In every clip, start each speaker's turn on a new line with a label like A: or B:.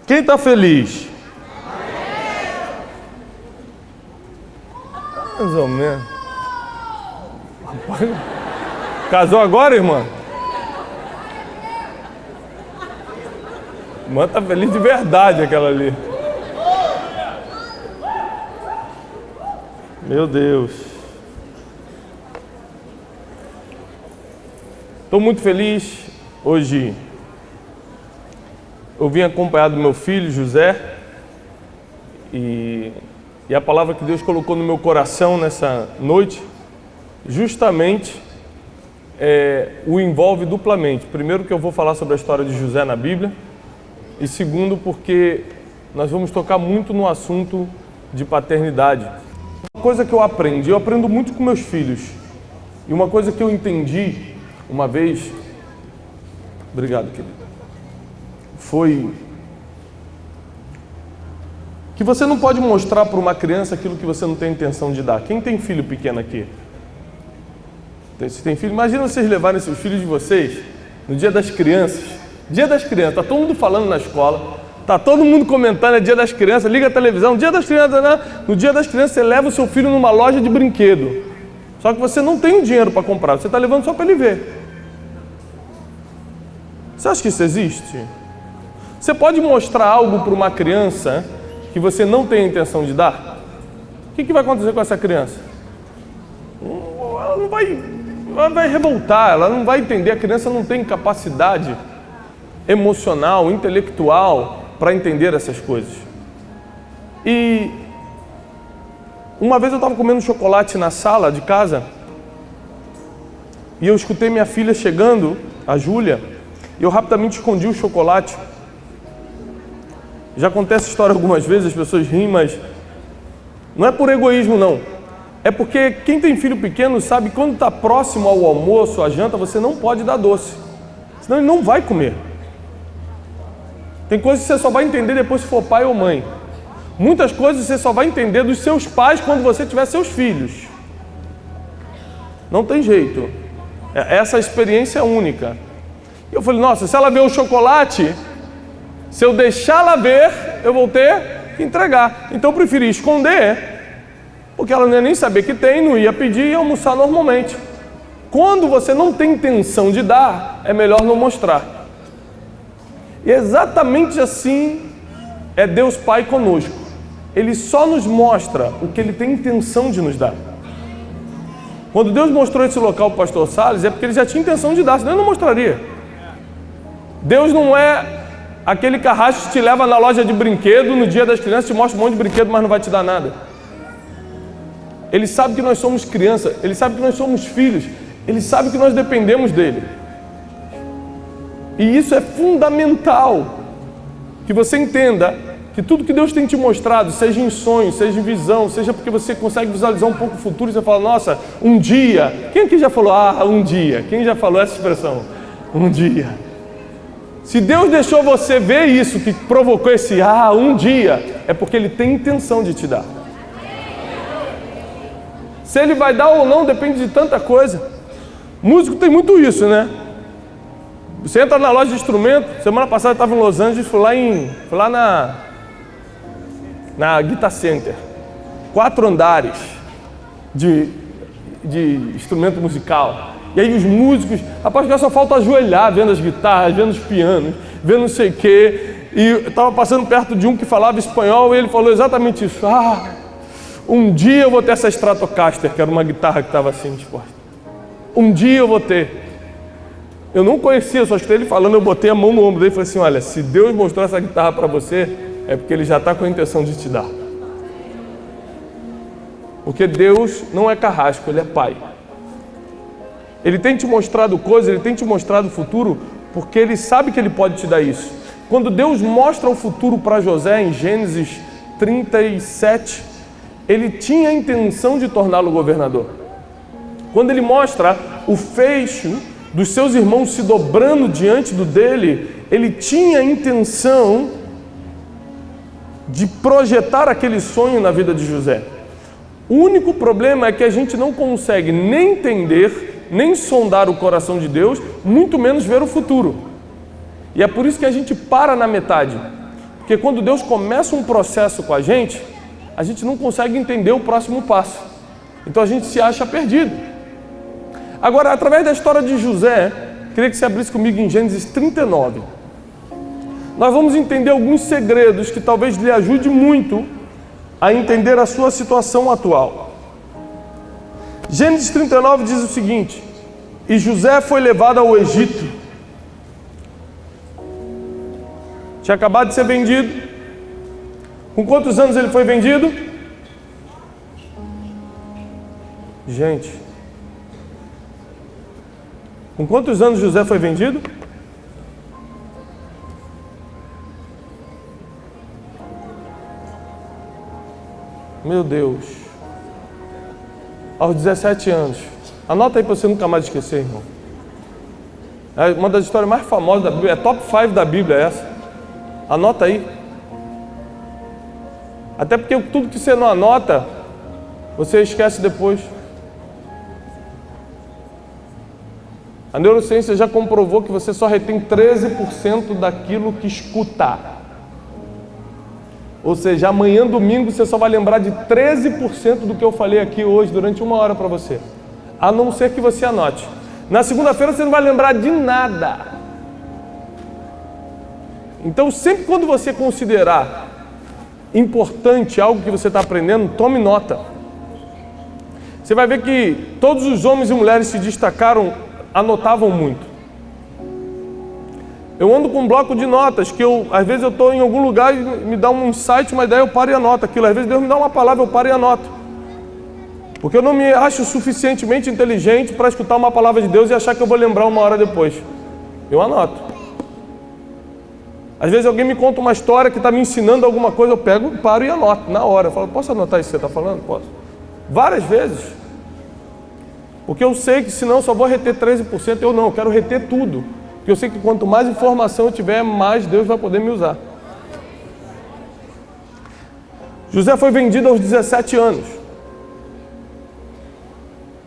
A: Quem está feliz? Mais ou menos. Casou agora, irmã? Irmã está feliz de verdade, aquela ali. Meu Deus. Estou muito feliz hoje. Eu vim acompanhado do meu filho, José, e a palavra que Deus colocou no meu coração nessa noite, justamente, o envolve duplamente. Primeiro, que eu vou falar sobre a história de José na Bíblia, e segundo, porque nós vamos tocar muito no assunto de paternidade. Uma coisa que eu aprendo muito com meus filhos, e uma coisa que eu entendi uma vez, obrigado, querido, foi que você não pode mostrar para uma criança aquilo que você não tem intenção de dar. Quem tem filho pequeno aqui? Se tem filho, imagina vocês levarem seus filhos de vocês no Dia das Crianças. Dia das Crianças, tá todo mundo falando na escola, tá todo mundo comentando, é Dia das Crianças, liga a televisão, Dia das Crianças, né? No Dia das Crianças você leva o seu filho numa loja de brinquedo. Só que você não tem o dinheiro para comprar, você está levando só para ele ver. Você acha que isso existe? Você pode mostrar algo para uma criança que você não tem a intenção de dar? O que vai acontecer com essa criança? Ela vai revoltar, ela não vai entender. A criança não tem capacidade emocional, intelectual para entender essas coisas. E uma vez eu estava comendo chocolate na sala de casa e eu escutei minha filha chegando, a Júlia, e eu rapidamente escondi o chocolate. Já contei essa história algumas vezes, as pessoas riem, mas não é por egoísmo, não. É porque quem tem filho pequeno sabe que quando está próximo ao almoço, à janta, você não pode dar doce. Senão ele não vai comer. Tem coisas que você só vai entender depois se for pai ou mãe. Muitas coisas você só vai entender dos seus pais quando você tiver seus filhos. Não tem jeito. Essa experiência é única. E eu falei, nossa, se ela ver o chocolate, se eu deixar ela ver, eu vou ter que entregar. Então eu preferi esconder, porque ela não ia nem saber que tem, não ia pedir e ia almoçar normalmente. Quando você não tem intenção de dar, é melhor não mostrar. E exatamente assim é Deus Pai conosco. Ele só nos mostra o que Ele tem intenção de nos dar. Quando Deus mostrou esse local para o pastor Salles, é porque Ele já tinha intenção de dar, senão Ele não mostraria. Deus não é aquele carrasco que te leva na loja de brinquedo, no Dia das Crianças, te mostra um monte de brinquedo, mas não vai te dar nada. Ele sabe que nós somos crianças, Ele sabe que nós somos filhos, Ele sabe que nós dependemos dEle. E isso é fundamental, que você entenda que tudo que Deus tem te mostrado, seja em sonho, seja em visão, seja porque você consegue visualizar um pouco o futuro e você fala, nossa, um dia. Quem aqui já falou, um dia? Quem já falou essa expressão? Um dia. Se Deus deixou você ver isso, que provocou esse um dia, é porque Ele tem intenção de te dar. Se Ele vai dar ou não, depende de tanta coisa. Músico tem muito isso, né? Você entra na loja de instrumento, semana passada eu estava em Los Angeles, fui lá na Guitar Center. 4 andares de instrumento musical. E aí os músicos, rapaz, só falta ajoelhar vendo as guitarras, vendo os pianos, vendo não sei o quê. E eu estava passando perto de um que falava espanhol e ele falou exatamente isso. Um dia eu vou ter essa Stratocaster, que era uma guitarra que estava assim disposta. Um dia eu vou ter. Eu não conhecia, só escutei ele falando, eu botei a mão no ombro dele e falei assim, olha, se Deus mostrou essa guitarra para você, é porque Ele já está com a intenção de te dar. Porque Deus não é carrasco, Ele é Pai. Ele tem te mostrado coisas, Ele tem te mostrado o futuro, porque Ele sabe que Ele pode te dar isso. Quando Deus mostra o futuro para José, em Gênesis 37, Ele tinha a intenção de torná-lo governador. Quando Ele mostra o fecho dos seus irmãos se dobrando diante dele, Ele tinha a intenção de projetar aquele sonho na vida de José. O único problema é que a gente não consegue nem entender, nem sondar o coração de Deus, muito menos ver o futuro. E é por isso que a gente para na metade. Porque Porque quando Deus começa um processo com a gente não consegue entender o próximo passo. Então a gente se acha perdido. Agora, através da história de José, queria que você abrisse comigo em Gênesis 39. Nós vamos entender alguns segredos que talvez lhe ajude muito a entender a sua situação atual. Gênesis 39 diz o seguinte: e José foi levado ao Egito. Tinha acabado de ser vendido. Com quantos anos ele foi vendido? Gente, com quantos anos José foi vendido? Meu Deus. Aos 17 anos. Anota aí para você nunca mais esquecer, irmão. É uma das histórias mais famosas da Bíblia, é top 5 da Bíblia essa. Anota aí. Até porque tudo que você não anota, você esquece depois. A neurociência já comprovou que você só retém 13% daquilo que escuta. Ou seja, amanhã, domingo, você só vai lembrar de 13% do que eu falei aqui hoje, durante 1 hora para você. A não ser que você anote. Na segunda-feira você não vai lembrar de nada. Então, sempre quando você considerar importante algo que você está aprendendo, tome nota. Você vai ver que todos os homens e mulheres se destacaram, anotavam muito. Eu ando com um bloco de notas, que às vezes eu estou em algum lugar e me dá um insight, uma ideia, eu paro e anoto aquilo. Às vezes Deus me dá uma palavra, eu paro e anoto. Porque eu não me acho suficientemente inteligente para escutar uma palavra de Deus e achar que eu vou lembrar 1 hora depois. Eu anoto. Às vezes alguém me conta uma história que está me ensinando alguma coisa, eu pego, paro e anoto na hora. Eu falo, posso anotar isso que você está falando? Posso. Várias vezes. Porque eu sei que senão eu só vou reter 13%, eu quero reter tudo. Porque eu sei que quanto mais informação eu tiver, mais Deus vai poder me usar. José foi vendido aos 17 anos.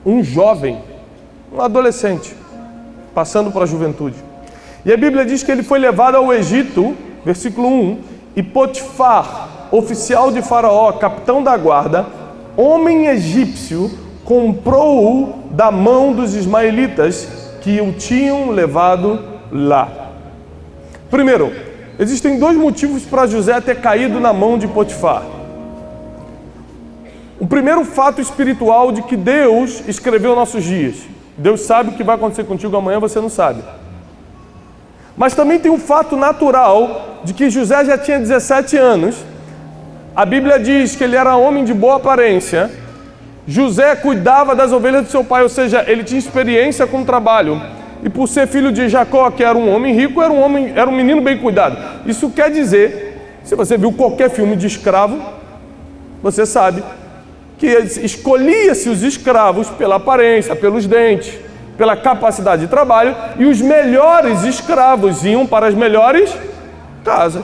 A: Um jovem, um adolescente, passando para a juventude. E a Bíblia diz que ele foi levado ao Egito, versículo 1, e Potifar, oficial de Faraó, capitão da guarda, homem egípcio, comprou-o da mão dos ismaelitas que o tinham levado lá. Primeiro, existem 2 motivos para José ter caído na mão de Potifar. O primeiro fato espiritual de que Deus escreveu nossos dias. Deus sabe o que vai acontecer contigo amanhã, você não sabe. Mas também tem um fato natural de que José já tinha 17 anos. A Bíblia diz que ele era homem de boa aparência. José cuidava das ovelhas de seu pai, ou seja, ele tinha experiência com o trabalho. E por ser filho de Jacó, que era um homem rico, era um menino bem cuidado. Isso quer dizer, se você viu qualquer filme de escravo, você sabe que escolhia-se os escravos pela aparência, pelos dentes, pela capacidade de trabalho, e os melhores escravos iam para as melhores casas.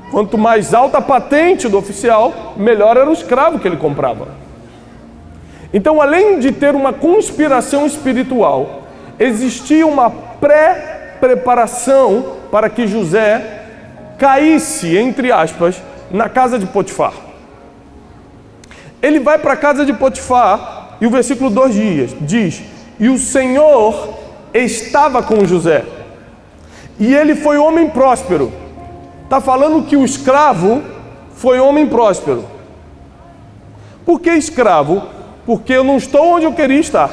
A: Quanto mais alta a patente do oficial, melhor era o escravo que ele comprava. Então, além de ter uma conspiração espiritual, existia uma pré-preparação para que José caísse, entre aspas, na casa de Potifar. Ele vai para a casa de Potifar e o versículo 2 diz: e o Senhor estava com José, e ele foi homem próspero. Está falando que o escravo foi homem próspero. Por que escravo? Porque eu não estou onde eu queria estar.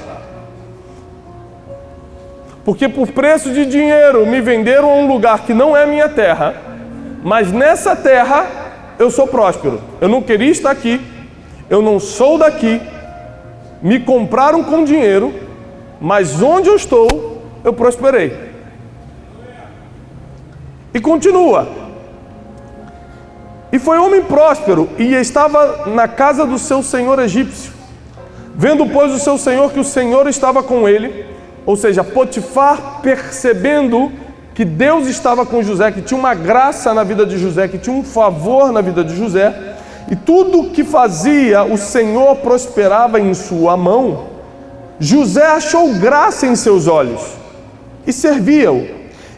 A: Porque por preço de dinheiro me venderam a um lugar que não é minha terra, mas nessa terra eu sou próspero. Eu não queria estar aqui, eu não sou daqui, me compraram com dinheiro, mas onde eu estou, eu prosperei. E continua. E foi homem próspero e estava na casa do seu senhor egípcio. Vendo, pois, o seu senhor que o Senhor estava com ele, ou seja, Potifar, percebendo que Deus estava com José, que tinha uma graça na vida de José, que tinha um favor na vida de José, e tudo o que fazia o Senhor prosperava em sua mão, José achou graça em seus olhos e servia-o.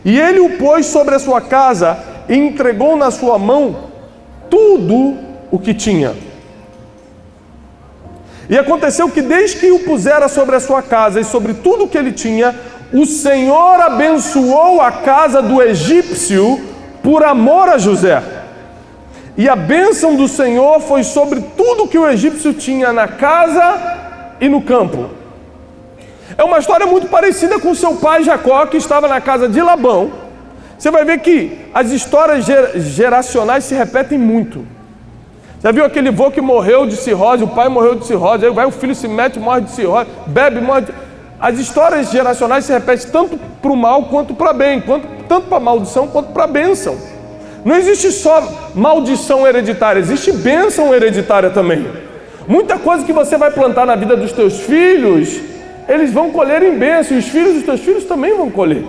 A: E ele o pôs sobre a sua casa e entregou na sua mão tudo o que tinha. E aconteceu que desde que o pusera sobre a sua casa e sobre tudo o que ele tinha, o Senhor abençoou a casa do egípcio por amor a José. E a bênção do Senhor foi sobre tudo que o egípcio tinha na casa e no campo. É uma história muito parecida com seu pai Jacó, que estava na casa de Labão. Você vai ver que as histórias geracionais se repetem muito. Já viu aquele vô que morreu de cirrose, o pai morreu de cirrose, aí vai o filho se mete, morre de cirrose, bebe, morre. As histórias geracionais se repetem tanto para o mal quanto para bem, tanto para a maldição quanto para a bênção. Não existe só maldição hereditária, existe bênção hereditária também. Muita coisa que você vai plantar na vida dos teus filhos, eles vão colher em bênção, e os filhos dos teus filhos também vão colher.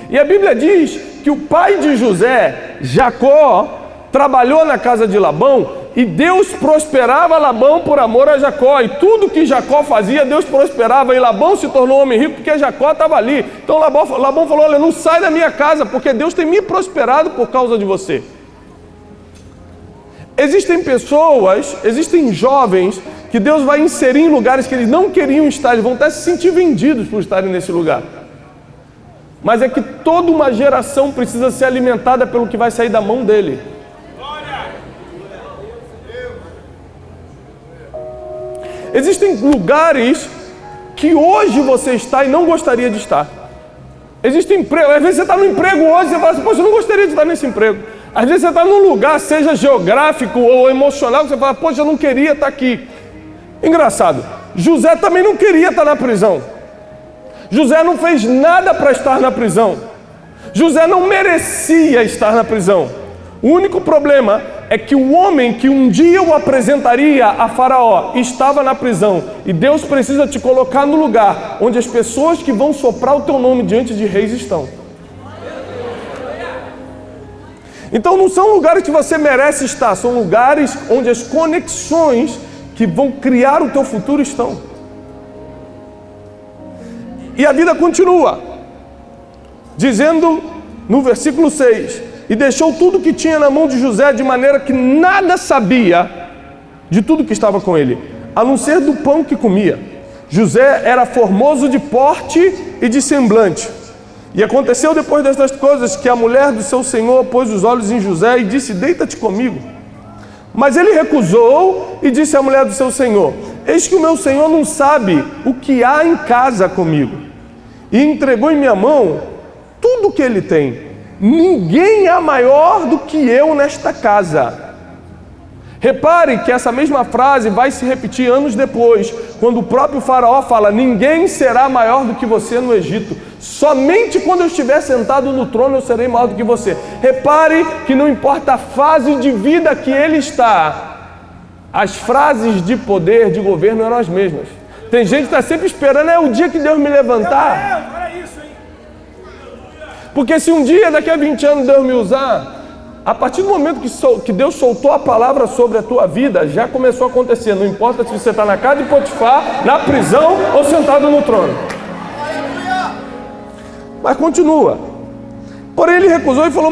A: E a Bíblia diz que o pai de José, Jacó, trabalhou na casa de Labão e Deus prosperava Labão por amor a Jacó. E tudo que Jacó fazia, Deus prosperava. E Labão se tornou um homem rico porque Jacó estava ali. Então Labão falou, olha, não sai da minha casa porque Deus tem me prosperado por causa de você. Existem pessoas, existem jovens que Deus vai inserir em lugares que eles não queriam estar. Eles vão até se sentir vendidos por estarem nesse lugar. Mas é que toda uma geração precisa ser alimentada pelo que vai sair da mão dele. Existem lugares que hoje você está e não gostaria de estar. Existem empregos, às vezes você está no emprego hoje e você fala assim, poxa, eu não gostaria de estar nesse emprego. Às vezes você está num lugar, seja geográfico ou emocional, que você fala, poxa, eu não queria estar aqui. Engraçado, José também não queria estar na prisão. José não fez nada para estar na prisão. José não merecia estar na prisão. O único problema é que o homem que um dia o apresentaria a Faraó estava na prisão. E Deus precisa te colocar no lugar onde as pessoas que vão soprar o teu nome diante de reis estão. Então não são lugares que você merece estar, são lugares onde as conexões que vão criar o teu futuro estão. E a vida continua, dizendo no versículo 6, e deixou tudo que tinha na mão de José, de maneira que nada sabia de tudo que estava com ele, a não ser do pão que comia. José era formoso de porte e de semblante. E aconteceu depois destas coisas que a mulher do seu senhor pôs os olhos em José e disse, deita-te comigo. Mas ele recusou e disse à mulher do seu senhor, eis que o meu senhor não sabe o que há em casa comigo. E entregou em minha mão tudo o que ele tem. Ninguém há maior do que eu nesta casa. Repare que essa mesma frase vai se repetir anos depois, quando o próprio Faraó fala, ninguém será maior do que você no Egito. Somente quando eu estiver sentado no trono eu serei maior do que você. Repare que não importa a fase de vida que ele está, as frases de poder, de governo eram as mesmas. Tem gente que está sempre esperando, é o dia que Deus me levantar. Porque se um dia, daqui a 20 anos, Deus me usar, a partir do momento que Deus soltou a palavra sobre a tua vida, já começou a acontecer. Não importa se você está na casa de Potifar, na prisão ou sentado no trono. Mas continua. Porém ele recusou e falou,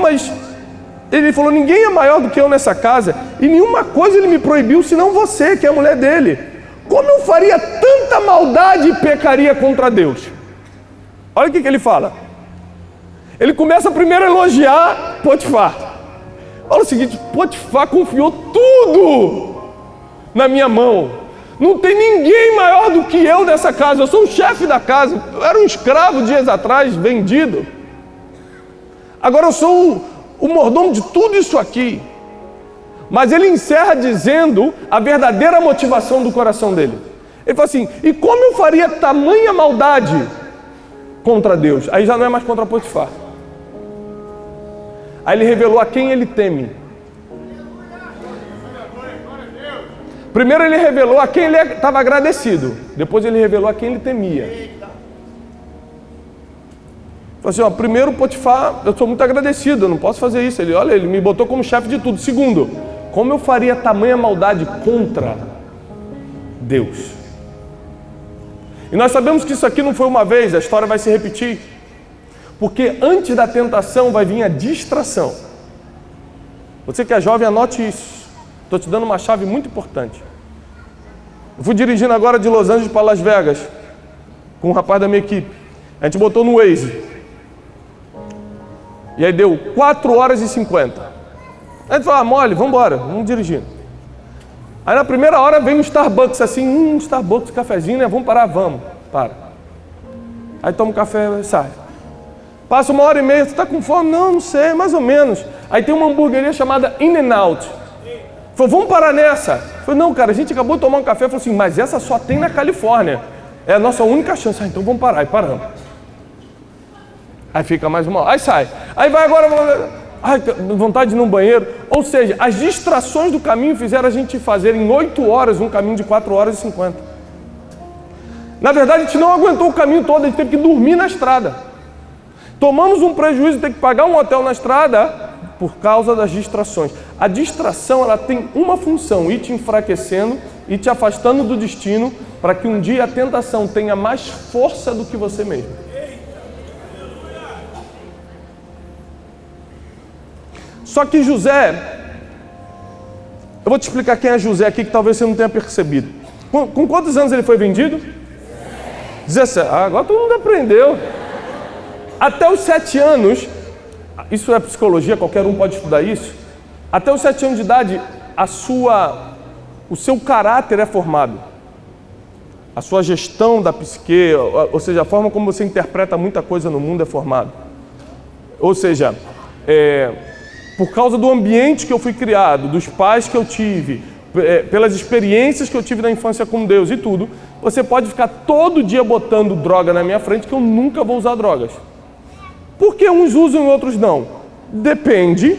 A: ninguém é maior do que eu nessa casa, e nenhuma coisa ele me proibiu, senão você, que é a mulher dele. Como eu faria tanta maldade e pecaria contra Deus? Olha o que ele fala. Ele começa primeiro a elogiar Potifar. Olha o seguinte, Potifar confiou tudo na minha mão. Não tem ninguém maior do que eu nessa casa. Eu sou o chefe da casa. Eu era um escravo dias atrás, vendido. Agora eu sou o mordomo de tudo isso aqui. Mas ele encerra dizendo a verdadeira motivação do coração dele. Ele fala assim, e como eu faria tamanha maldade contra Deus? Aí já não é mais contra Potifar. Aí ele revelou a quem ele teme. Primeiro ele revelou a quem ele estava agradecido. Depois ele revelou a quem ele temia. Falou assim, primeiro Potifar, eu sou muito agradecido, eu não posso fazer isso. Ele me botou como chefe de tudo. Segundo, como eu faria tamanha maldade contra Deus? E nós sabemos que isso aqui não foi uma vez, a história vai se repetir. Porque antes da tentação vai vir a distração. Você que é jovem, anote isso. Estou te dando uma chave muito importante. Eu fui dirigindo agora de Los Angeles para Las Vegas, com um rapaz da minha equipe. A gente botou no Waze. E aí deu 4 horas e 50. A gente falou, mole, vamos embora, vamos dirigindo. Aí na primeira hora vem um Starbucks assim, Starbucks, cafezinho, né? Vamos parar? Vamos, para. Aí toma um café, sai. Passa 1h30, você está com fome? Não sei, mais ou menos. Aí tem uma hamburgueria chamada In-N-Out. Falou, vamos parar nessa. Falei, não, cara, a gente acabou de tomar um café. Falou assim, mas essa só tem na Califórnia. É a nossa única chance. Então vamos parar. Aí paramos. Aí fica mais uma hora. Aí sai. Aí vai agora, ai, vontade de ir no banheiro. Ou seja, as distrações do caminho fizeram a gente fazer em 8 horas um caminho de 4 horas e 50. Na verdade, a gente não aguentou o caminho todo, a gente teve que dormir na estrada. Tomamos um prejuízo de ter que pagar um hotel na estrada por causa das distrações. A distração, ela tem uma função, ir te enfraquecendo e te afastando do destino, para que um dia a tentação tenha mais força do que você mesmo. Só que José, eu vou te explicar quem é José aqui, que talvez você não tenha percebido. Com quantos anos ele foi vendido? 17. Agora todo mundo aprendeu. Até os 7 anos, isso é psicologia, qualquer um pode estudar isso. Até os 7 anos de idade, o seu caráter é formado. A sua gestão da psique, ou seja, a forma como você interpreta muita coisa no mundo é formado. Ou seja, por causa do ambiente que eu fui criado, dos pais que eu tive, pelas experiências que eu tive na infância com Deus e tudo, você pode ficar todo dia botando droga na minha frente que eu nunca vou usar drogas. Por que uns usam e outros não? Depende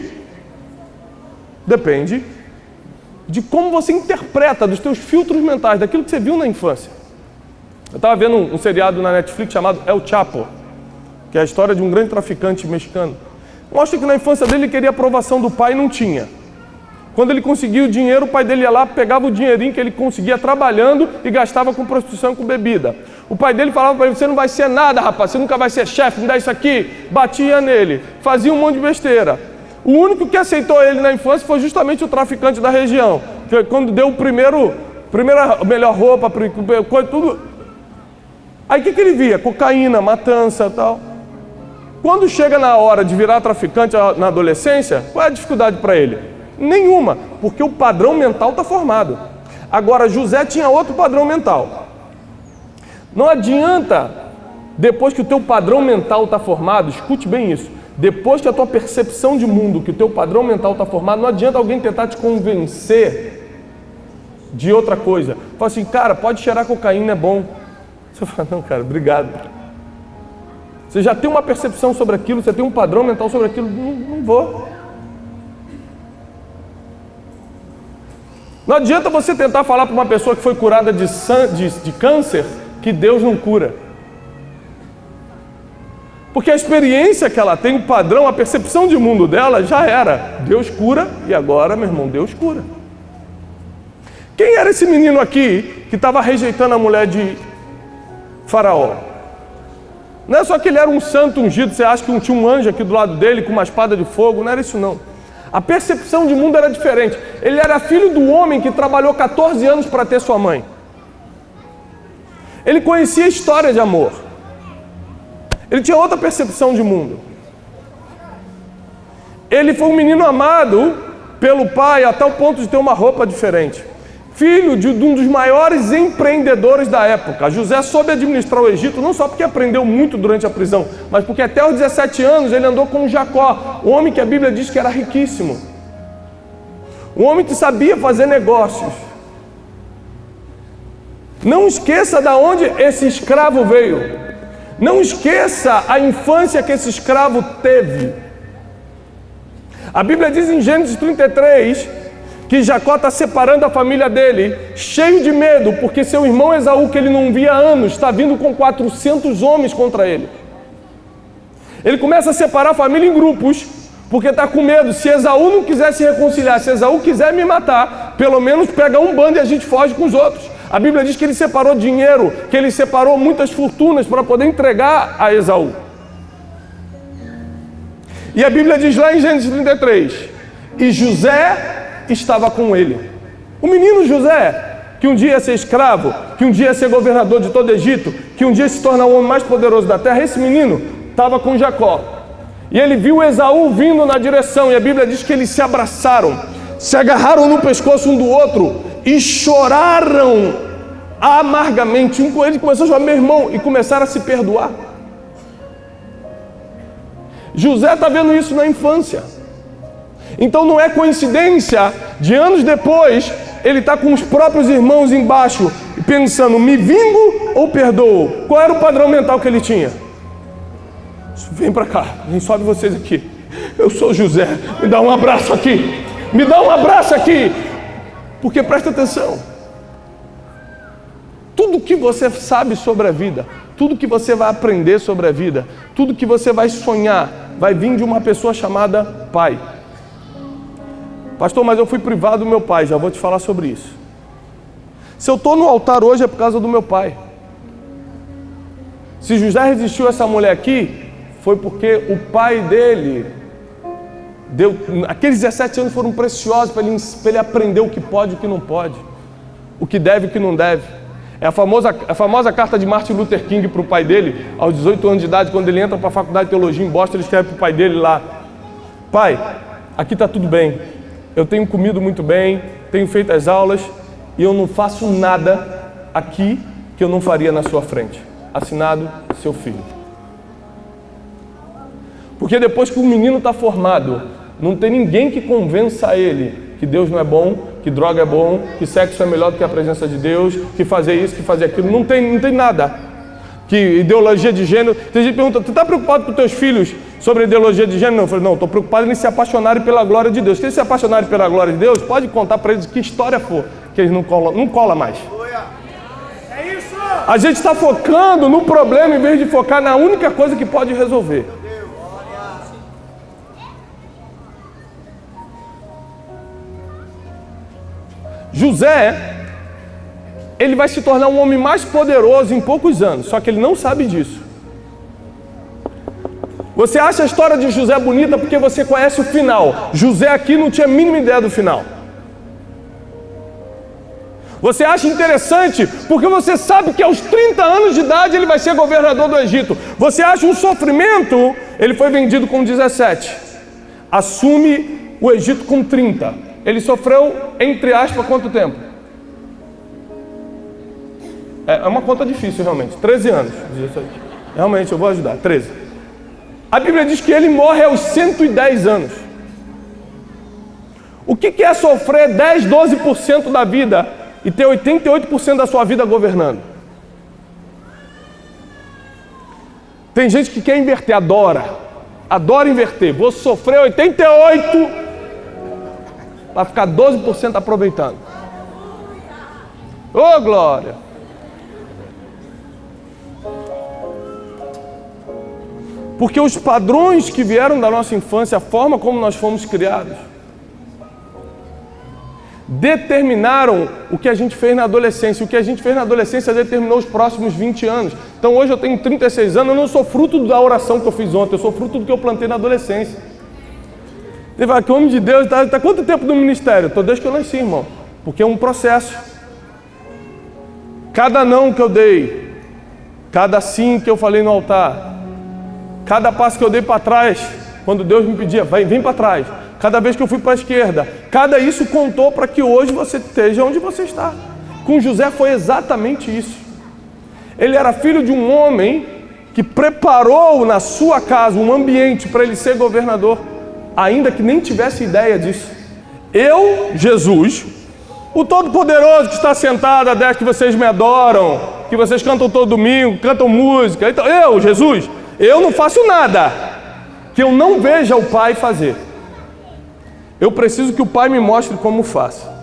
A: de como você interpreta, dos teus filtros mentais, daquilo que você viu na infância. Eu estava vendo um seriado na Netflix chamado El Chapo, que é a história de um grande traficante mexicano. Mostra que na infância dele ele queria aprovação do pai e não tinha. Quando ele conseguia o dinheiro, o pai dele ia lá, pegava o dinheirinho que ele conseguia trabalhando e gastava com prostituição e com bebida. O pai dele falava para ele, você não vai ser nada, rapaz, você nunca vai ser chefe, me dá isso aqui. Batia nele, fazia um monte de besteira. O único que aceitou ele na infância foi justamente o traficante da região. Que quando deu primeira melhor roupa, tudo. Aí o que ele via? Cocaína, matança e tal. Quando chega na hora de virar traficante na adolescência, qual é a dificuldade para ele? Nenhuma, porque o padrão mental está formado. Agora, José tinha outro padrão mental. Não adianta, depois que o teu padrão mental está formado, escute bem isso, depois que a tua percepção de mundo, que o teu padrão mental está formado, não adianta alguém tentar te convencer de outra coisa. Fala assim, cara, pode cheirar cocaína, é bom. Você fala, não, cara, obrigado. Você já tem uma percepção sobre aquilo, você tem um padrão mental sobre aquilo, não vou. Não adianta você tentar falar para uma pessoa que foi curada de câncer que Deus não cura. Porque a experiência que ela tem, o padrão, a percepção de mundo dela já era. Deus cura e agora, meu irmão, Deus cura. Quem era esse menino aqui que estava rejeitando a mulher de Faraó? Não é só que ele era um santo ungido, você acha que tinha um anjo aqui do lado dele com uma espada de fogo, não era isso não. A percepção de mundo era diferente. Ele era filho do homem que trabalhou 14 anos para ter sua mãe. Ele conhecia a história de amor. Ele tinha outra percepção de mundo. Ele foi um menino amado pelo pai até o ponto de ter uma roupa diferente. Filho de um dos maiores empreendedores da época. José soube administrar o Egito, não só porque aprendeu muito durante a prisão, mas porque até os 17 anos ele andou com Jacó, o homem que a Bíblia diz que era riquíssimo. Um homem que sabia fazer negócios. Não esqueça de onde esse escravo veio. Não esqueça a infância que esse escravo teve. A Bíblia diz em Gênesis 33 que Jacó está separando a família dele, cheio de medo, porque seu irmão Esaú, que ele não via há anos, está vindo com 400 homens contra ele. Ele começa a separar a família em grupos, porque está com medo. Se Esaú não quiser se reconciliar, se Esaú quiser me matar, pelo menos pega um bando e a gente foge com os outros. A Bíblia diz que ele separou dinheiro, que ele separou muitas fortunas para poder entregar a Esaú. E a Bíblia diz lá em Gênesis 33, e José estava com ele. O menino José, que um dia ia ser escravo, que um dia ia ser governador de todo o Egito, que um dia ia se tornar o homem mais poderoso da terra, esse menino estava com Jacó. E ele viu Esaú vindo na direção, e a Bíblia diz que eles se abraçaram, se agarraram no pescoço um do outro e choraram amargamente. Um com ele começou a chorar, meu irmão, e começaram a se perdoar. José está vendo isso na infância. Então não é coincidência de anos depois ele está com os próprios irmãos embaixo pensando, me vingo ou perdoo? Qual era o padrão mental que ele tinha? Vem para cá, vem, sobe vocês aqui. Eu sou José, me dá um abraço aqui. Me dá um abraço aqui. Porque presta atenção. Tudo que você sabe sobre a vida, tudo que você vai aprender sobre a vida, tudo que você vai sonhar, vai vir de uma pessoa chamada pai. Pastor, mas eu fui privado do meu pai, já vou te falar sobre isso. Se eu estou no altar hoje é por causa do meu pai. Se José resistiu a essa mulher aqui, foi porque o pai dele deu... Aqueles 17 anos foram preciosos para ele aprender o que pode e o que não pode, o que deve e o que não deve. É a famosa carta de Martin Luther King para o pai dele, aos 18 anos de idade, quando ele entra para a faculdade de teologia em Boston, ele escreve para o pai dele lá: pai, aqui está tudo bem, eu tenho comido muito bem, tenho feito as aulas e eu não faço nada aqui que eu não faria na sua frente. Assinado, seu filho. Porque depois que o menino está formado, não tem ninguém que convença ele que Deus não é bom, que droga é bom, que sexo é melhor do que a presença de Deus, que fazer isso, que fazer aquilo. Não tem nada. Que ideologia de gênero. Tem gente que pergunta, tu está preocupado com teus filhos sobre ideologia de gênero? Não, eu falei, não, estou preocupado em eles se apaixonarem pela glória de Deus. Se eles se apaixonarem pela glória de Deus, pode contar para eles que história for, que eles não cola mais.
B: É isso!
A: A gente está focando no problema em vez de focar na única coisa que pode resolver. José, ele vai se tornar um homem mais poderoso em poucos anos, só que ele não sabe disso. Você acha a história de José bonita porque você conhece o final. José aqui não tinha a mínima ideia do final. Você acha interessante porque você sabe que aos 30 anos de idade ele vai ser governador do Egito. Você acha um sofrimento, ele foi vendido com 17. Assume o Egito com 30. Ele sofreu, entre aspas, quanto tempo? É uma conta difícil, realmente. 13 anos. Realmente, eu vou ajudar. 13. A Bíblia diz que ele morre aos 110 anos. O que é sofrer 10, 12% da vida e ter 88% da sua vida governando? Tem gente que quer inverter, adora inverter. Vou sofrer 88% para ficar 12% aproveitando. Ô, glória! Porque os padrões que vieram da nossa infância, a forma como nós fomos criados, determinaram o que a gente fez na adolescência. O que a gente fez na adolescência determinou os próximos 20 anos. Então hoje eu tenho 36 anos, eu não sou fruto da oração que eu fiz ontem, eu sou fruto do que eu plantei na adolescência. Você fala que o homem de Deus está quanto tempo no ministério? Estou desde que eu nasci, irmão. Porque é um processo. Cada não que eu dei, cada sim que eu falei no altar, cada passo que eu dei para trás, quando Deus me pedia, vem para trás. Cada vez que eu fui para a esquerda, cada isso contou para que hoje você esteja onde você está. Com José foi exatamente isso. Ele era filho de um homem que preparou na sua casa um ambiente para ele ser governador, ainda que nem tivesse ideia disso. Eu, Jesus, o Todo-Poderoso que está sentado à destra, que vocês me adoram, que vocês cantam todo domingo, cantam música. Então, eu, Jesus, eu não faço nada que eu não veja o Pai fazer. Eu preciso que o Pai me mostre como faça.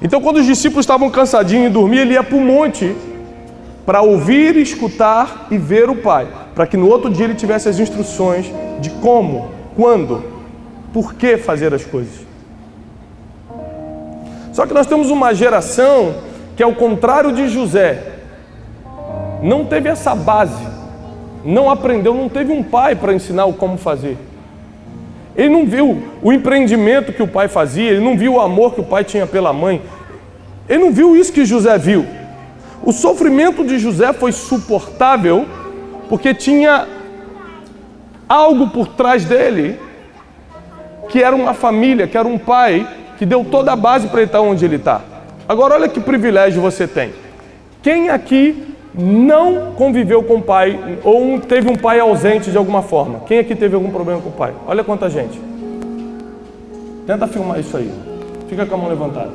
A: Então, quando os discípulos estavam cansadinhos e dormiam, ele ia para o monte para ouvir, escutar e ver o Pai, para que no outro dia ele tivesse as instruções de como, quando, por que fazer as coisas. Só que nós temos uma geração que, ao contrário de José, não teve essa base não aprendeu, não teve um pai para ensinar o como fazer. Ele não viu o empreendimento que o pai fazia, ele não viu o amor que o pai tinha pela mãe. Ele não viu isso que José viu. O sofrimento de José foi suportável porque tinha algo por trás dele, que era uma família, que era um pai, que deu toda a base para ele estar onde ele está. Agora olha que privilégio você tem. Quem aqui não conviveu com o pai, ou teve um pai ausente de alguma forma? Quem aqui teve algum problema com o pai? Olha quanta gente. Tenta filmar isso aí. Fica com a mão levantada.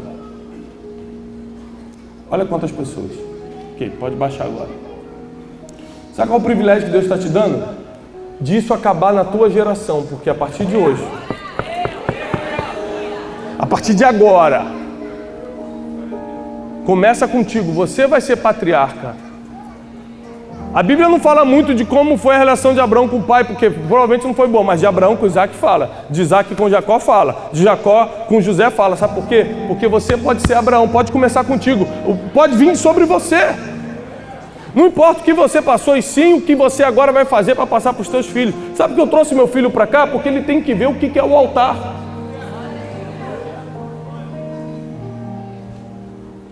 A: Olha quantas pessoas. Ok, pode baixar agora. Sabe qual é o privilégio que Deus está te dando? Disso acabar na tua geração, porque a partir de hoje, a partir de agora, começa contigo, você vai ser patriarca. A Bíblia não fala muito de como foi a relação de Abraão com o pai, porque provavelmente não foi boa, mas de Abraão com Isaac fala, de Isaac com Jacó fala, de Jacó com José fala. Sabe por quê? Porque você pode ser Abraão, pode começar contigo, pode vir sobre você. Não importa o que você passou, e sim o que você agora vai fazer para passar para os teus filhos. Sabe por que eu trouxe meu filho para cá? Porque ele tem que ver o que é o altar.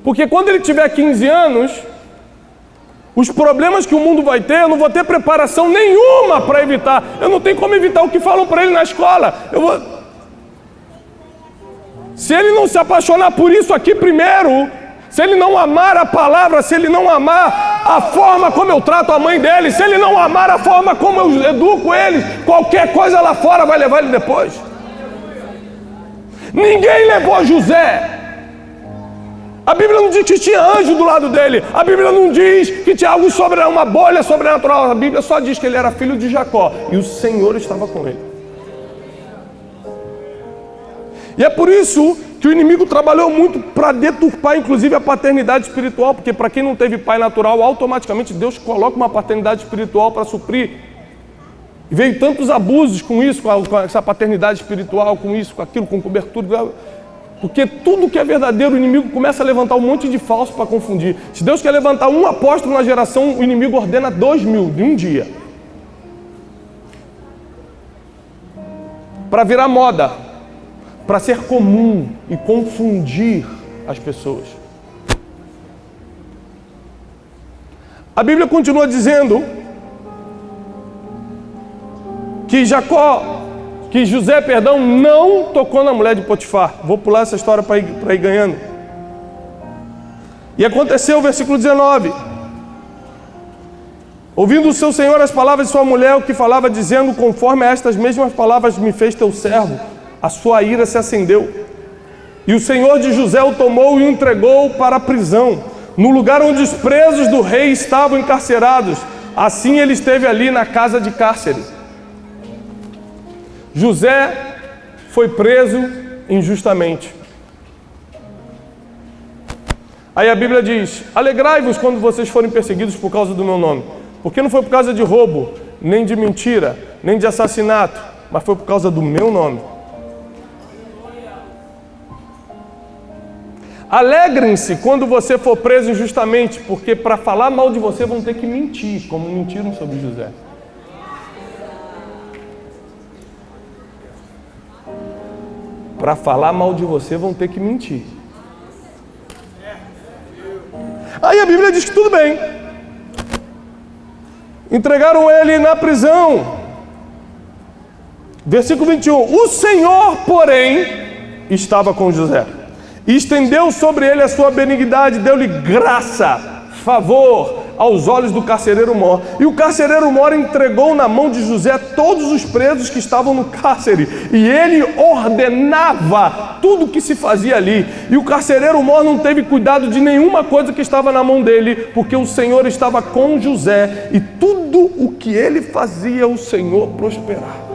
A: Porque quando ele tiver 15 anos, os problemas que o mundo vai ter, eu não vou ter preparação nenhuma para evitar. Eu não tenho como evitar o que falam para ele na escola. Se ele não se apaixonar por isso aqui primeiro, se ele não amar a palavra, se ele não amar a forma como eu trato a mãe dele, se ele não amar a forma como eu educo ele, qualquer coisa lá fora vai levar ele depois. Ninguém levou José. A Bíblia não diz que tinha anjo do lado dele. A Bíblia não diz que tinha algo uma bolha sobrenatural. A Bíblia só diz que ele era filho de Jacó e o Senhor estava com ele. E é por isso que o inimigo trabalhou muito para deturpar, inclusive, a paternidade espiritual, porque para quem não teve pai natural, automaticamente Deus coloca uma paternidade espiritual para suprir. E veio tantos abusos com isso, com essa paternidade espiritual, com isso, com aquilo, com cobertura. Porque tudo que é verdadeiro, o inimigo começa a levantar um monte de falso para confundir. Se Deus quer levantar um apóstolo na geração, o inimigo ordena 2000 de um dia. Para virar moda, para ser comum e confundir as pessoas. A Bíblia continua dizendo que José, não tocou na mulher de Potifar. Vou pular essa história para ir ganhando. E aconteceu, versículo 19. Ouvindo o seu senhor as palavras de sua mulher, o que falava, dizendo, conforme a estas mesmas palavras me fez teu servo, a sua ira se acendeu. E o senhor de José o tomou e o entregou para a prisão, no lugar onde os presos do rei estavam encarcerados. Assim ele esteve ali na casa de cárcere. José foi preso injustamente. Aí a Bíblia diz, alegrai-vos quando vocês forem perseguidos por causa do meu nome. Porque não foi por causa de roubo, nem de mentira, nem de assassinato, mas foi por causa do meu nome. Alegrem-se quando você for preso injustamente, porque para falar mal de você vão ter que mentir, como mentiram sobre José. Para falar mal de você vão ter que mentir. Aí a Bíblia diz que tudo bem. Entregaram ele na prisão. Versículo 21. O Senhor, porém, estava com José. E estendeu sobre ele a sua benignidade, deu-lhe graça, favor aos olhos do carcereiro mor. E o carcereiro mor entregou na mão de José todos os presos que estavam no cárcere. E ele ordenava tudo o que se fazia ali. E o carcereiro mor não teve cuidado de nenhuma coisa que estava na mão dele, porque o Senhor estava com José. E tudo o que ele fazia, o Senhor prosperava.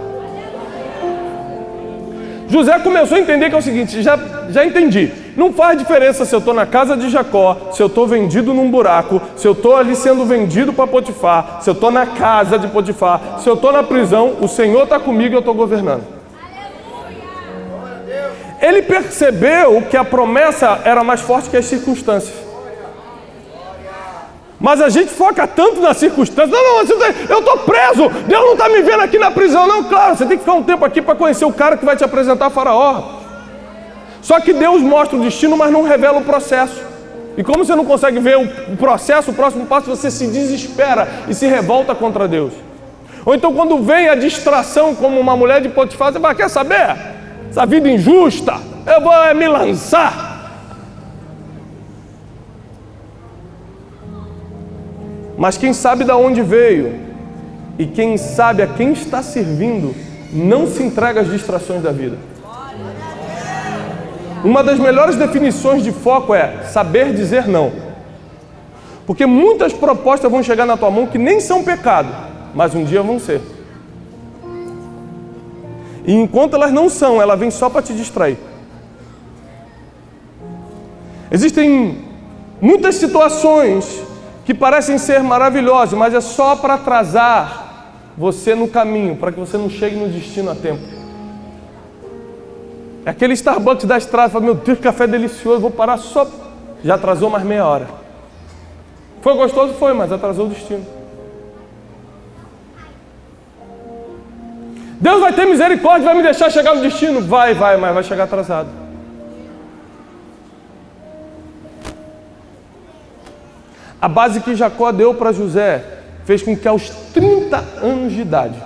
A: José começou a entender que é o seguinte, já entendi. Não faz diferença se eu estou na casa de Jacó, se eu estou vendido num buraco, se eu estou ali sendo vendido para Potifar, se eu estou na casa de Potifar, se eu estou na prisão, o Senhor está comigo e eu estou governando. Ele percebeu que a promessa era mais forte que as circunstâncias. Mas a gente foca tanto na circunstância. Não, eu estou preso, Deus não está me vendo aqui na prisão. Não, claro, você tem que ficar um tempo aqui para conhecer o cara que vai te apresentar a Faraó. Só que Deus mostra o destino, mas não revela o processo. E como você não consegue ver o processo, o próximo passo, você se desespera e se revolta contra Deus. Ou então quando vem a distração, como uma mulher de Potifar, você fala, quer saber? Essa vida injusta, eu vou me lançar. Mas quem sabe de onde veio e quem sabe a quem está servindo, não se entrega às distrações da vida. Uma das melhores definições de foco é saber dizer não. Porque muitas propostas vão chegar na tua mão que nem são pecado, mas um dia vão ser. E enquanto elas não são, ela vem só para te distrair. Existem muitas situações que parecem ser maravilhosas, mas é só para atrasar você no caminho, para que você não chegue no destino a tempo. É aquele Starbucks da estrada, fala, meu Deus, que café delicioso, vou parar só. Já atrasou mais meia hora. Foi gostoso? Foi, mas atrasou o destino. Deus vai ter misericórdia, vai me deixar chegar no destino? Vai, mas vai chegar atrasado. A base que Jacó deu para José fez com que aos 30 anos de idade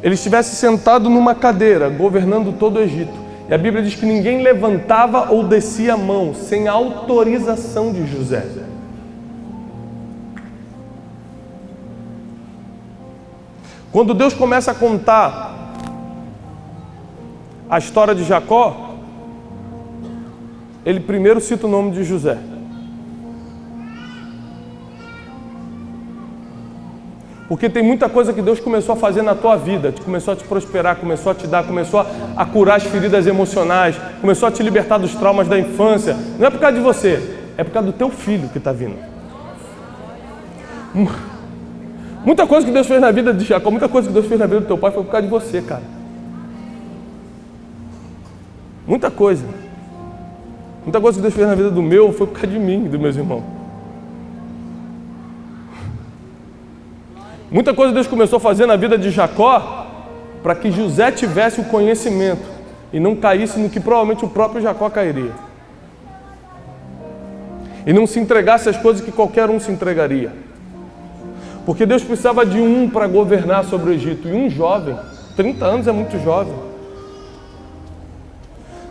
A: ele estivesse sentado numa cadeira, governando todo o Egito. E a Bíblia diz que ninguém levantava ou descia a mão sem a autorização de José. Quando Deus começa a contar a história de Jacó, ele primeiro cita o nome de José. Porque tem muita coisa que Deus começou a fazer na tua vida, começou a te prosperar, começou a te dar, começou a curar as feridas emocionais, começou a te libertar dos traumas da infância. Não é por causa de você, é por causa do teu filho que está vindo. Muita coisa que Deus fez na vida de Jacó, muita coisa que Deus fez na vida do teu pai foi por causa de você, cara. Muita coisa. Muita coisa que Deus fez na vida do meu foi por causa de mim e dos meus irmãos. Muita coisa Deus começou a fazer na vida de Jacó para que José tivesse o conhecimento e não caísse no que provavelmente o próprio Jacó cairia. E não se entregasse às coisas que qualquer um se entregaria. Porque Deus precisava de um para governar sobre o Egito. E um jovem, 30 anos é muito jovem.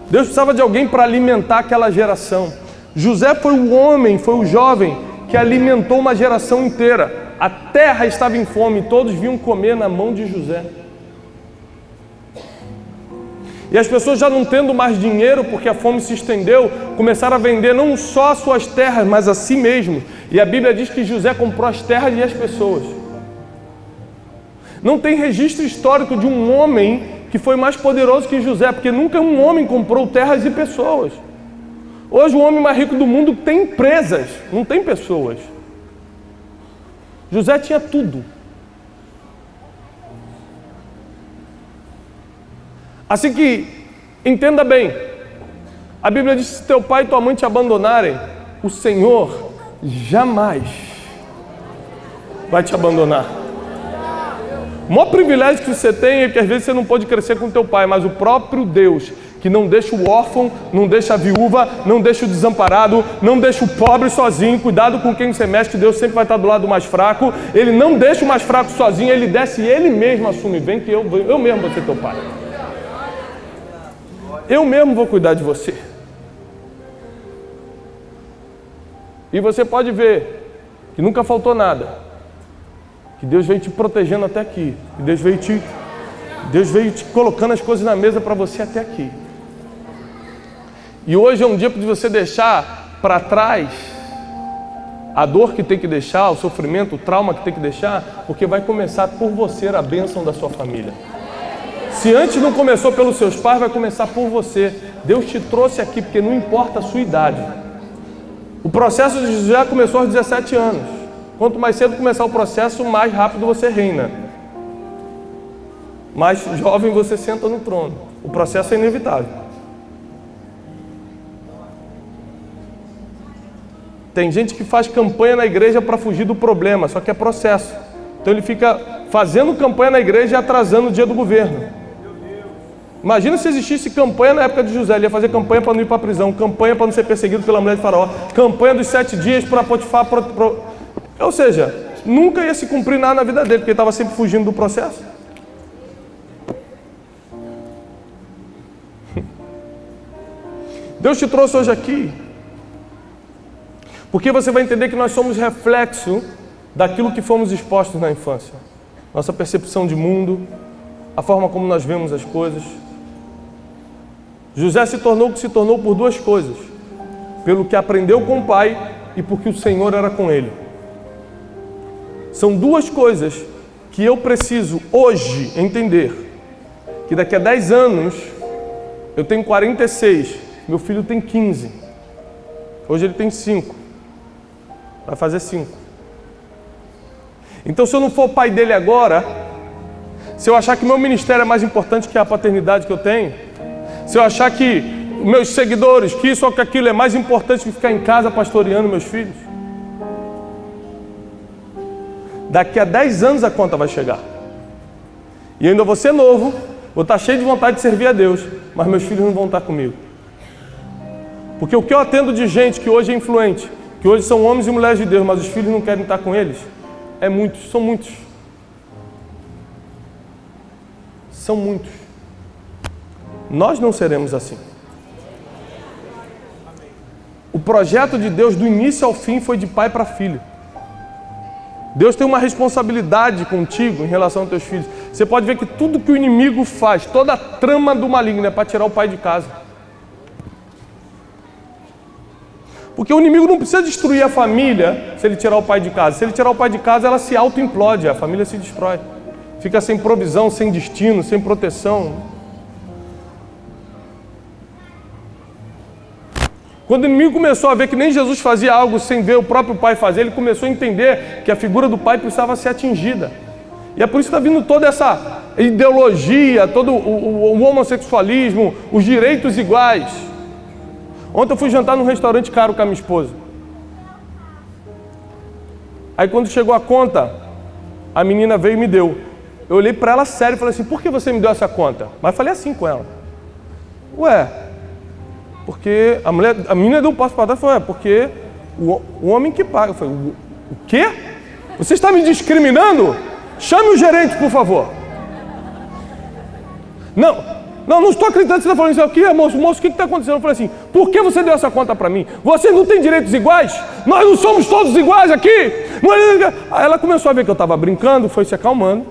A: Deus precisava de alguém para alimentar aquela geração. José foi o homem, foi o jovem que alimentou uma geração inteira. A terra estava em fome, todos vinham comer na mão de José. E as pessoas já não tendo mais dinheiro, porque a fome se estendeu, começaram a vender não só as suas terras, mas a si mesmos. E a Bíblia diz que José comprou as terras e as pessoas. Não tem registro histórico de um homem que foi mais poderoso que José, porque nunca um homem comprou terras e pessoas. Hoje o homem mais rico do mundo tem empresas, não tem pessoas. José tinha tudo. Assim que, entenda bem, a Bíblia diz que se teu pai e tua mãe te abandonarem, o Senhor jamais vai te abandonar. O maior privilégio que você tem é que às vezes você não pode crescer com teu pai, mas o próprio Deus, que não deixa o órfão, não deixa a viúva, não deixa o desamparado, não deixa o pobre sozinho. Cuidado com quem você mexe, que Deus sempre vai estar do lado do mais fraco. Ele não deixa o mais fraco sozinho, ele desce e ele mesmo assume. Vem que eu mesmo vou ser teu pai. Eu mesmo vou cuidar de você. E você pode ver que nunca faltou nada. Que Deus veio te protegendo até aqui. Que Deus veio te colocando as coisas na mesa para você até aqui. E hoje é um dia de você deixar para trás a dor que tem que deixar, o sofrimento, o trauma que tem que deixar, porque vai começar por você a bênção da sua família. Se antes não começou pelos seus pais, vai começar por você. Deus te trouxe aqui porque não importa a sua idade. O processo de José começou aos 17 anos. Quanto mais cedo começar o processo, mais rápido você reina. Mais jovem você senta no trono. O processo é inevitável. Tem gente que faz campanha na igreja para fugir do problema, só que é processo. Então ele fica fazendo campanha na igreja e atrasando o dia do governo. Imagina se existisse campanha na época de José. Ele ia fazer campanha para não ir para a prisão, campanha para não ser perseguido pela mulher de Faraó, campanha dos 7 dias para Potifar. Ou seja, nunca ia se cumprir nada na vida dele, porque ele estava sempre fugindo do processo. Deus te trouxe hoje aqui porque você vai entender que nós somos reflexo daquilo que fomos expostos na infância. Nossa percepção de mundo, a forma como nós vemos as coisas. José se tornou o que se tornou por 2 coisas: pelo que aprendeu com o pai e porque o Senhor era com ele. São 2 coisas que eu preciso hoje entender. Que daqui a 10 anos, eu tenho 46, meu filho tem 15. Hoje ele tem 5. Vai fazer 5. Então, se eu não for pai dele agora, se eu achar que meu ministério é mais importante que a paternidade que eu tenho, se eu achar que meus seguidores, que isso ou que aquilo é mais importante que ficar em casa pastoreando meus filhos, daqui a 10 anos a conta vai chegar. E eu ainda vou ser novo, vou estar cheio de vontade de servir a Deus, mas meus filhos não vão estar comigo. Porque o que eu atendo de gente que hoje é influente, que hoje são homens e mulheres de Deus, mas os filhos não querem estar com eles, são muitos. São muitos. Nós não seremos assim. O projeto de Deus, do início ao fim, foi de pai para filho. Deus tem uma responsabilidade contigo em relação aos teus filhos. Você pode ver que tudo que o inimigo faz, toda a trama do maligno é para tirar o pai de casa. Porque o inimigo não precisa destruir a família se ele tirar o pai de casa. Se ele tirar o pai de casa, ela se auto-implode, a família se destrói. Fica sem provisão, sem destino, sem proteção. Quando o inimigo começou a ver que nem Jesus fazia algo sem ver o próprio pai fazer, ele começou a entender que a figura do pai precisava ser atingida. E é por isso que está vindo toda essa ideologia, todo o homossexualismo, os direitos iguais. Ontem eu fui jantar num restaurante caro com a minha esposa. Aí quando chegou a conta, a menina veio e me deu. Eu olhei para ela sério e falei assim: por que você me deu essa conta? Mas falei assim com ela: ué, porque a menina deu um passo para trás e falou: porque o homem que paga. Eu falei: o quê? Você está me discriminando? Chame o gerente, por favor. Não estou acreditando que você está falando isso aqui, moço, o que está acontecendo? Eu falei assim: por que você deu essa conta para mim? Vocês não têm direitos iguais? Nós não somos todos iguais aqui? Aí ela começou a ver que eu estava brincando, foi se acalmando,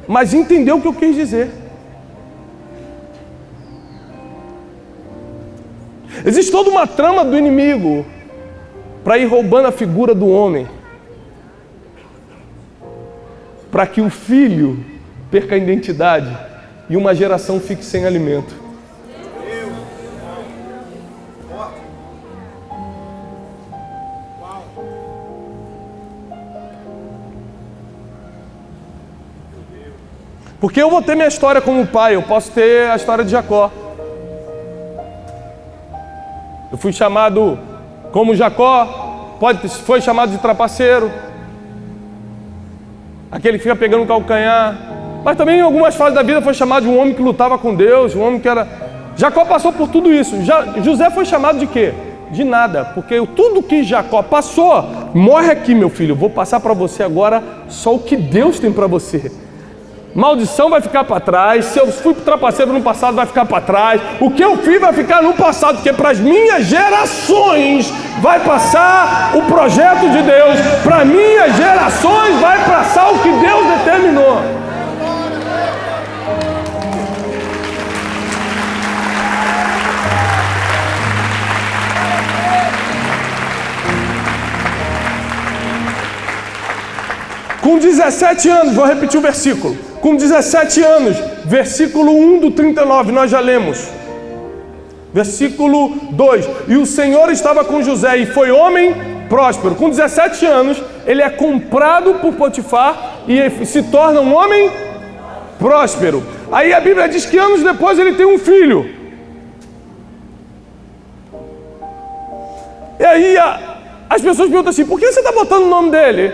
A: mas entendeu o que eu quis dizer. Existe toda uma trama do inimigo para ir roubando a figura do homem, para que o filho perca a identidade e uma geração fique sem alimento. Porque eu vou ter minha história como pai, eu posso ter a história de Jacó. Eu fui chamado como Jacó, foi chamado de trapaceiro, aquele que fica pegando o calcanhar. Mas também em algumas fases da vida foi chamado de um homem que lutava com Deus, um homem que era... Jacó passou por tudo isso. José foi chamado de quê? De nada, porque tudo que Jacó passou, morre aqui, meu filho, eu vou passar para você agora só o que Deus tem para você. Maldição vai ficar para trás, se eu fui trapaceiro no passado vai ficar para trás, o que eu fiz vai ficar no passado, porque para as minhas gerações vai passar o projeto de Deus, para minhas gerações vai passar o que Deus determinou. Com 17 anos, vou repetir o versículo. Com 17 anos, versículo 1 do 39, nós já lemos. Versículo 2. E o Senhor estava com José e foi homem próspero. Com 17 anos, ele é comprado por Potifar e se torna um homem próspero. Aí a Bíblia diz que anos depois ele tem um filho. E aí As pessoas perguntam assim, por que você está botando o nome dele?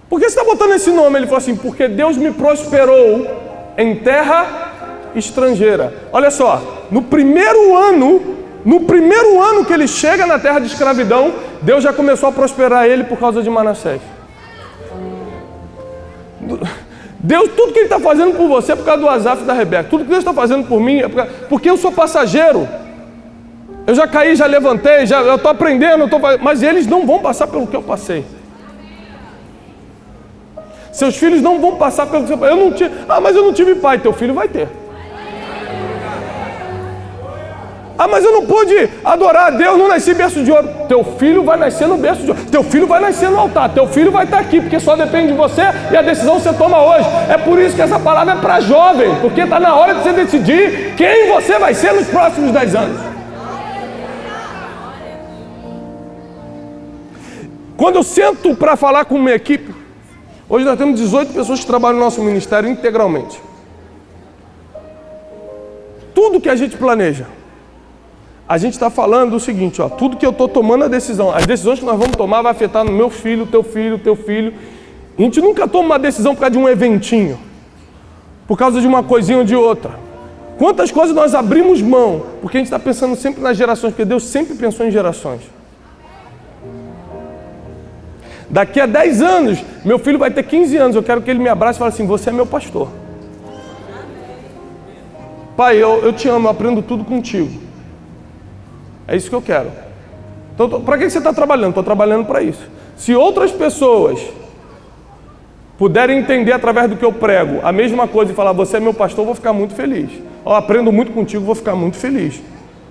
A: Por que você está botando esse nome? Ele falou assim, porque Deus me prosperou em terra estrangeira. Olha só, no primeiro ano que ele chega na terra de escravidão, Deus já começou a prosperar ele por causa de Manassés. Deus, tudo que Ele está fazendo por você é por causa do Asaf e da Rebeca. Tudo que Deus está fazendo por mim é porque eu sou passageiro. Eu já caí, já levantei, eu estou aprendendo, mas eles não vão passar pelo que eu passei. Seus filhos não vão passar pelo que eu passei. Mas eu não tive pai. Teu filho vai ter. Mas eu não pude adorar a Deus, não nasci em berço de ouro. Teu filho vai nascer no berço de ouro. Teu filho vai nascer no altar. Teu filho vai estar aqui, porque só depende de você e a decisão você toma hoje. É por isso que essa palavra é para jovem, porque está na hora de você decidir quem você vai ser nos próximos 10 anos. Quando eu sento para falar com minha equipe, hoje nós temos 18 pessoas que trabalham no nosso ministério integralmente. Tudo que a gente planeja, a gente está falando o seguinte, tudo que eu estou tomando a decisão, as decisões que nós vamos tomar vai afetar no meu filho, teu filho, teu filho. A gente nunca toma uma decisão por causa de um eventinho, por causa de uma coisinha ou de outra. Quantas coisas nós abrimos mão, porque a gente está pensando sempre nas gerações, porque Deus sempre pensou em gerações. Daqui a 10 anos, meu filho vai ter 15 anos, eu quero que ele me abrace e fale assim, você é meu pastor. Pai, eu te amo, eu aprendo tudo contigo. É isso que eu quero. Então, para que você está trabalhando? Estou trabalhando para isso. Se outras pessoas puderem entender através do que eu prego a mesma coisa e falar, você é meu pastor, eu vou ficar muito feliz. Aprendo muito contigo, vou ficar muito feliz.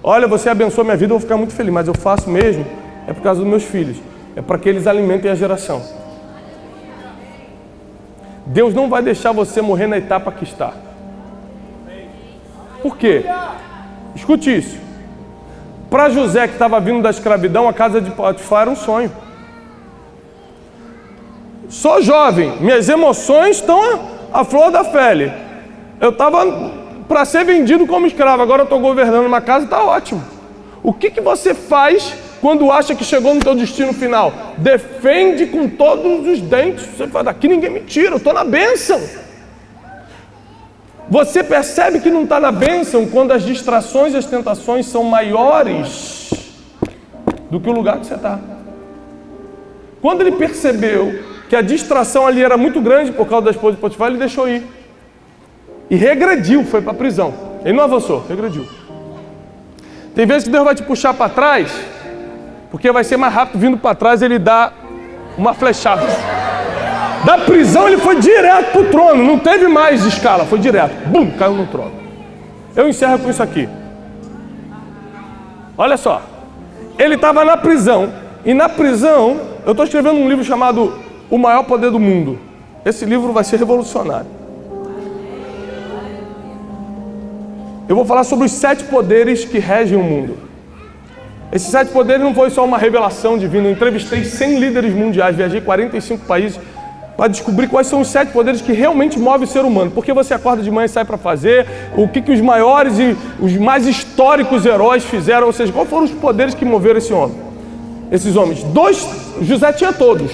A: Olha, você abençoa minha vida, eu vou ficar muito feliz. Mas eu faço mesmo, é por causa dos meus filhos. É para que eles alimentem a geração. Deus não vai deixar você morrer na etapa que está. Por quê? Escute isso. Para José, que estava vindo da escravidão, a casa de Potifar era um sonho. Sou jovem, minhas emoções estão à flor da pele. Eu estava para ser vendido como escravo, agora eu estou governando uma casa, está ótimo. O que você faz quando acha que chegou no teu destino final? Defende com todos os dentes. Você fala, daqui ninguém me tira, eu estou na bênção. Você percebe que não está na bênção quando as distrações e as tentações são maiores do que o lugar que você está. Quando ele percebeu que a distração ali era muito grande por causa da esposa de Potifar, ele deixou ir. E regrediu, foi para a prisão. Ele não avançou, regrediu. Tem vezes que Deus vai te puxar para trás, porque vai ser mais rápido vindo para trás, ele dá uma flechada. Da prisão ele foi direto para o trono, não teve mais escala, foi direto. Bum, caiu no trono. Eu encerro com isso aqui. Olha só, ele estava na prisão, e na prisão, eu estou escrevendo um livro chamado O Maior Poder do Mundo. Esse livro vai ser revolucionário. Eu vou falar sobre os 7 poderes que regem o mundo. Esses 7 poderes não foi só uma revelação divina. Eu entrevistei 100 líderes mundiais, viajei 45 países para descobrir quais são os 7 poderes que realmente movem o ser humano. Porque você acorda de manhã e sai para fazer, o que os maiores e os mais históricos heróis fizeram, ou seja, quais foram os poderes que moveram esses homens. 2, José tinha todos,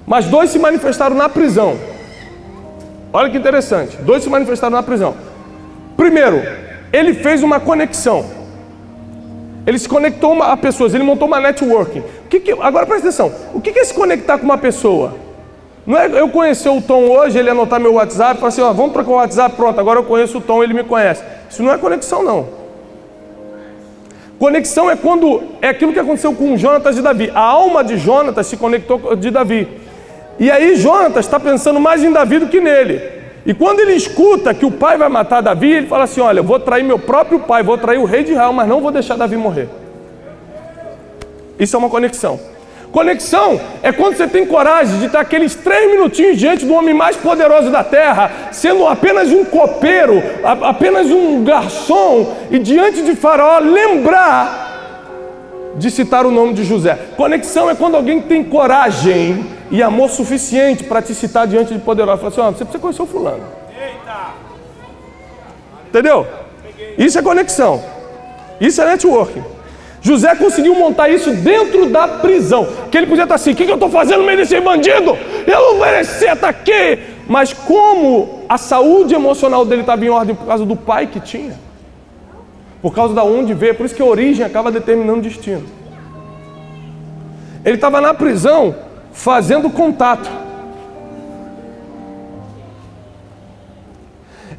A: mas 2 se manifestaram na prisão. Olha que interessante, 2 se manifestaram na prisão. Primeiro, ele fez uma conexão. Ele se conectou a pessoas, ele montou uma networking. Agora presta atenção, o que é se conectar com uma pessoa? Não é eu conhecer o Tom hoje, ele anotar meu WhatsApp e falar assim, vamos trocar o WhatsApp, pronto, agora eu conheço o Tom, ele me conhece. Isso não é conexão, não. Conexão é quando é aquilo que aconteceu com Jonatas e Davi. A alma de Jonatas se conectou de Davi. E aí Jonatas está pensando mais em Davi do que nele. E quando ele escuta que o pai vai matar Davi, ele fala assim, olha, eu vou trair meu próprio pai, vou trair o rei de Israel, mas não vou deixar Davi morrer. Isso é uma conexão. Conexão é quando você tem coragem de estar aqueles 3 minutinhos diante do homem mais poderoso da terra, sendo apenas um copeiro, apenas um garçom, e diante de Faraó lembrar de citar o nome de José. Conexão é quando alguém tem coragem e amor suficiente para te citar diante de poderoso. Fala assim, você precisa conhecer o fulano. Entendeu? Isso é conexão. Isso é networking. José conseguiu montar isso dentro da prisão. Que ele podia estar assim, o que eu estou fazendo no meio desse bandido? Eu não merecia estar aqui. Mas como a saúde emocional dele estava em ordem por causa do pai que tinha, por causa da onde veio, por isso que a origem acaba determinando o destino. Ele estava na prisão fazendo contato.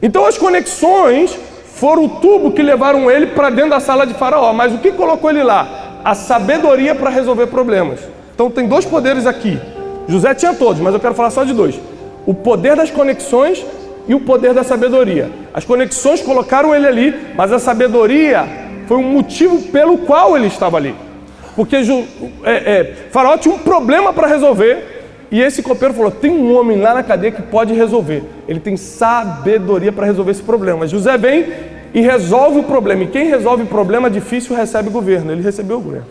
A: Então as conexões foram o tubo que levaram ele para dentro da sala de Faraó. Mas o que colocou ele lá? A sabedoria para resolver problemas. Então tem dois poderes aqui. José tinha todos, mas eu quero falar só de dois. O poder das conexões e o poder da sabedoria. As conexões colocaram ele ali, mas a sabedoria foi um motivo pelo qual ele estava ali. Porque Faraó tinha um problema para resolver. E esse copeiro falou, tem um homem lá na cadeia que pode resolver. Ele tem sabedoria para resolver esse problema. José vem e resolve o problema. E quem resolve o problema difícil recebe o governo. Ele recebeu o governo.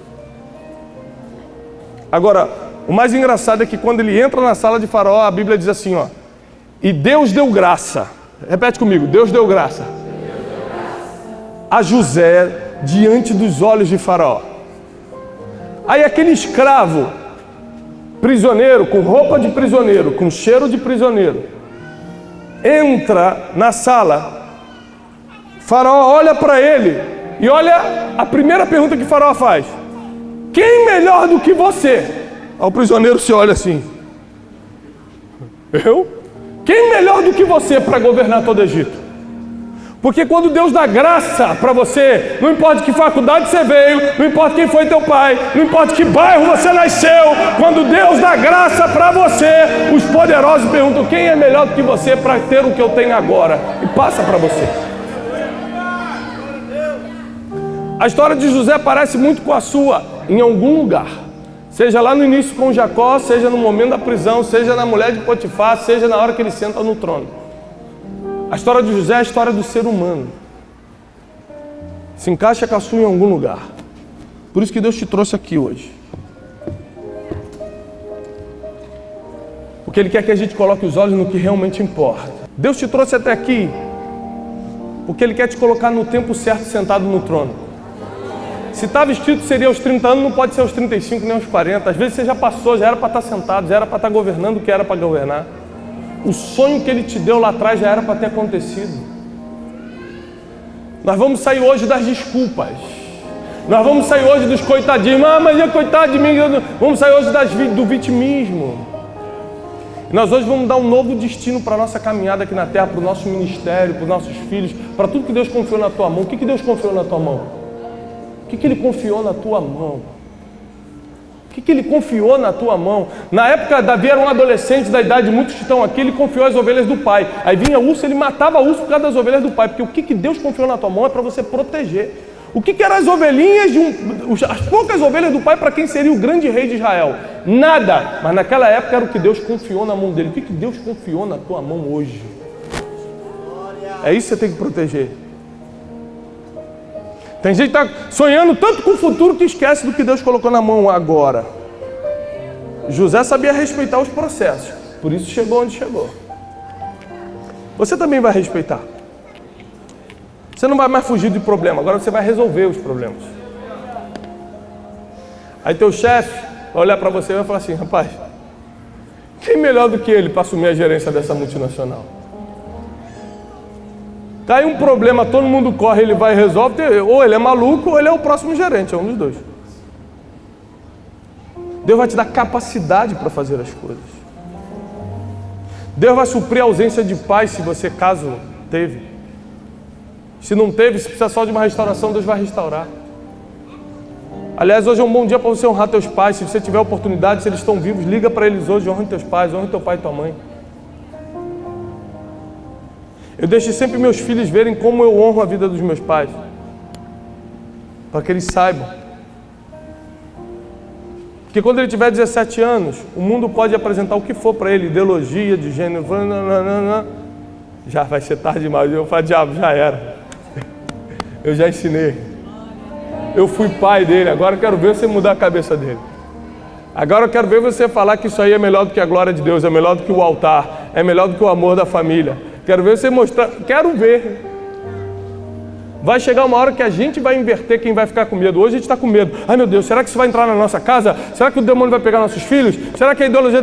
A: Agora, o mais engraçado é que quando ele entra na sala de Faraó, a Bíblia diz assim, ó. E Deus deu graça. Repete comigo, Deus deu graça. A José diante dos olhos de Faraó. Aí aquele escravo, prisioneiro, com roupa de prisioneiro, com cheiro de prisioneiro, entra na sala. Faraó olha para ele e olha a primeira pergunta que Faraó faz: quem melhor do que você? Aí o prisioneiro se olha assim: eu? Quem melhor do que você para governar todo o Egito? Porque quando Deus dá graça para você, não importa que faculdade você veio, não importa quem foi teu pai, não importa que bairro você nasceu, quando Deus dá graça para você, os poderosos perguntam: quem é melhor do que você para ter o que eu tenho agora? E passa para você. A história de José parece muito com a sua, em algum lugar. Seja lá no início com Jacó, seja no momento da prisão, seja na mulher de Potifar, seja na hora que ele senta no trono. A história de José é a história do ser humano. Se encaixa com a sua em algum lugar. Por isso que Deus te trouxe aqui hoje. Porque Ele quer que a gente coloque os olhos no que realmente importa. Deus te trouxe até aqui porque Ele quer te colocar no tempo certo sentado no trono. Se estava escrito seria aos 30 anos, não pode ser aos 35 nem aos 40. Às vezes você já passou, já era para estar sentado, já era para estar governando o que era para governar. O sonho que Ele te deu lá atrás já era para ter acontecido. Nós vamos sair hoje das desculpas. Nós vamos sair hoje dos coitadinhos. Mas é coitado de mim. Vamos sair hoje do vitimismo. E nós hoje vamos dar um novo destino para a nossa caminhada aqui na terra, para o nosso ministério, para os nossos filhos, para tudo que Deus confiou na tua mão. O que Deus confiou na tua mão? O que Ele confiou na tua mão? O que Ele confiou na tua mão? Na época, Davi era um adolescente da idade, muitos que estão aqui, ele confiou as ovelhas do pai. Aí vinha urso, ele matava urso por causa das ovelhas do pai. Porque o que Deus confiou na tua mão é para você proteger. O que eram as ovelhinhas, as poucas ovelhas do pai para quem seria o grande rei de Israel? Nada. Mas naquela época era o que Deus confiou na mão dele. O que Deus confiou na tua mão hoje? É isso que você tem que proteger. Tem gente que está sonhando tanto com o futuro que esquece do que Deus colocou na mão agora. José sabia respeitar os processos, por isso chegou onde chegou. Você também vai respeitar. Você não vai mais fugir de problema, agora você vai resolver os problemas. Aí teu chefe vai olhar para você e vai falar assim: rapaz, quem melhor do que ele para assumir a gerência dessa multinacional? Tá aí um problema, todo mundo corre, ele vai e resolve, ou ele é maluco ou ele é o próximo gerente, é um dos dois. Deus vai te dar capacidade para fazer as coisas. Deus vai suprir a ausência de pai se você, caso teve. Se não teve, se precisa só de uma restauração, Deus vai restaurar. Aliás, hoje é um bom dia para você honrar teus pais. Se você tiver oportunidade, se eles estão vivos, liga para eles hoje, honra teus pais, honra teu pai e tua mãe. Eu deixo sempre meus filhos verem como eu honro a vida dos meus pais, para que eles saibam. Porque quando ele tiver 17 anos, o mundo pode apresentar o que for para ele, ideologia de gênero, já vai ser tarde demais. Eu falo: diabo, já era. Eu já ensinei. Eu fui pai dele, agora eu quero ver você mudar a cabeça dele. Agora eu quero ver você falar que isso aí é melhor do que a glória de Deus, é melhor do que o altar, é melhor do que o amor da família. Quero ver você mostrar, quero ver. Vai chegar uma hora que a gente vai inverter quem vai ficar com medo. Hoje a gente está com medo. Ai meu Deus, será que isso vai entrar na nossa casa? Será que o demônio vai pegar nossos filhos? Será que a ideologia...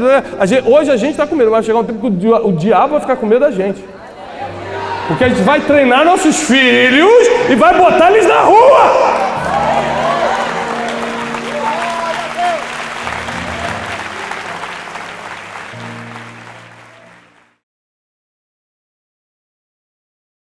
A: Hoje a gente está com medo. Vai chegar um tempo que o diabo vai ficar com medo da gente. Porque a gente vai treinar nossos filhos e vai botar eles na rua.